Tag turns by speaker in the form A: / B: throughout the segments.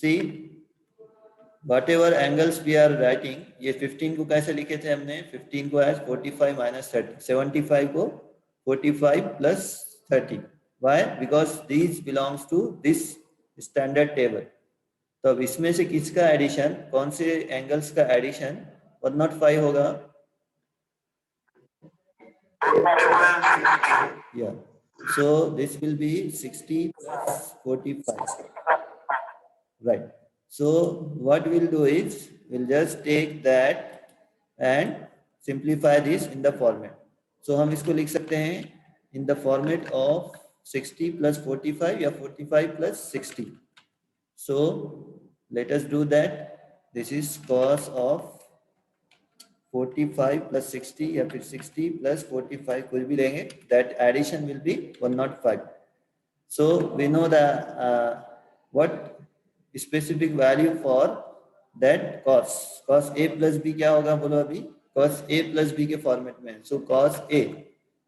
A: C whatever angles we are writing, ये 15 को कैसे लिखे थे हमने? 15 को as 45 minus 30, 75 को 45 plus 30. Why? Because these belongs to this standard table. तो अब इसमें से किसका एडिशन, कौन से एंगल्स का एडिशन 105 होगा? Yeah. So this will be 60 plus 45. Right. So what we'll do is we'll just take that and simplify this in the format. So हम इसको लिख सकते हैं in the format of 60 plus 45 या 45 plus 60. So let us do that. This is cos of 45 plus 60 या फिर 60 plus 45 कुछ भी लेंगे. That addition will be 105. So we know the what specific value for that cos. Cos a plus b क्या होगा बोलो अभी? Cos a plus b के फॉर्मेट में. So cos a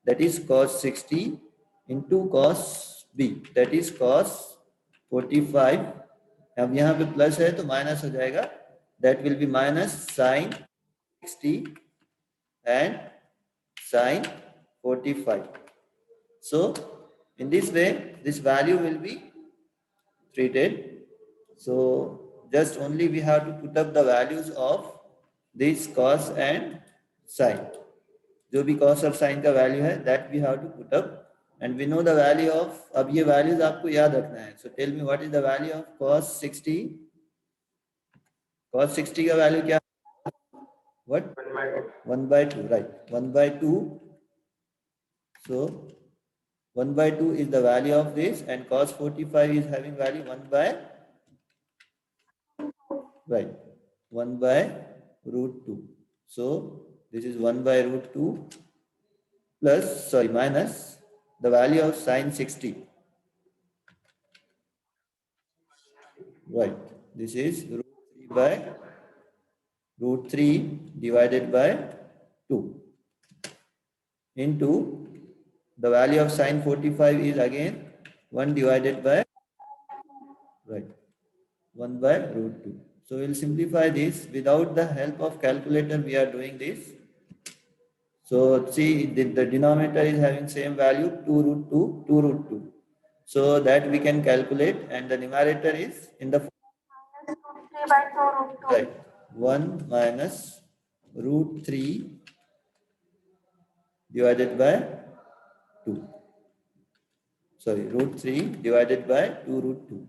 A: that is cos 60 into cos b that is cos 45. अब यहाँ पे plus है तो माइनस हो जाएगा. That will be minus sin 60 and sin 45. So in this way this value will be treated. So just only we have to put up the values of this cos and sin. जो भी cos और sin का value है that we have to put up and we know the value of. अब ये values आपको याद रखना है. So tell me what is the value of cos 60? Cos 60 का value क्या? What? 1 by 2. Right. 1 by 2. So 1 by 2 is the value of this and cos 45 is having value 1 by, right, 1 by root 2. So this is 1 by root 2 plus, sorry, minus the value of sin 60. Right. This is root 3 divided by 2 into the value of sin 45 is again 1 divided by, right, 1 by root 2. So we'll simplify this without the help of calculator. We are doing this. So see the denominator is having same value 2 root 2, 2 root 2. So that we can calculate and the numerator is in the
B: 3 by 2 root 2.
A: Right. 1 minus root 3 divided by 2. Sorry, root 3 divided by 2 root 2.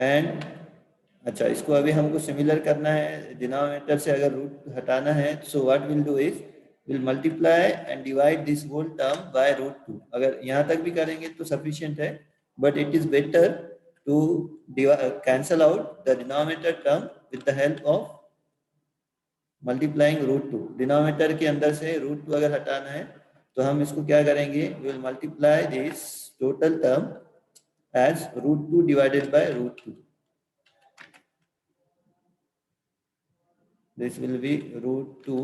A: And अच्छा इसको अभी हमको similar करना है. Denominator से अगर root हटाना है so what will do is will multiply and divide this whole term by root 2. अगर यहाँ तक भी करेंगे तो सफिशिएंट है but it is better to cancel out the denominator term with the help of multiplying root 2. Denominator के अंदर से रूट 2 अगर हटाना है तो हम इसको क्या करेंगे, will multiply this total term as root 2 divided by root 2. This will be root 2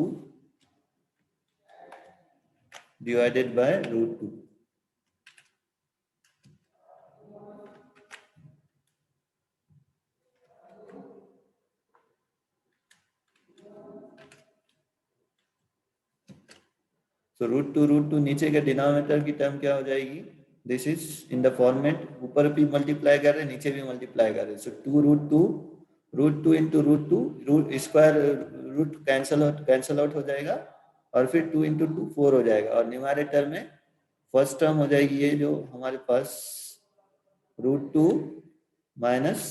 A: divided by root 2. So root 2 नीचे के डिनोमिनेटर की टर्म क्या हो जाएगी? This is in the format ऊपर भी मल्टीप्लाई कर रहे हैं नीचे भी मल्टीप्लाई कर रहे हैं. So 2 root 2 into root 2 root square root cancel out हो जाएगा और फिर 2 into 2 4 हो जाएगा और न्यूमरेटर में फर्स्ट टर्म हो जाएगी ये जो हमारे पास रूट 2 माइनस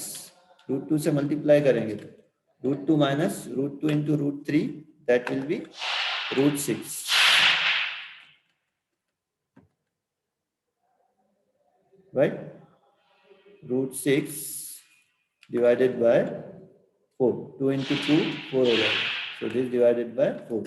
A: रूट 2 से मल्टीप्लाई करेंगे तो root 2 minus root 2 into root 3 that will be root 6. Right? Root 6 divided by 4. 2 into 2, 4 हो जाएगा. So this divided by 4.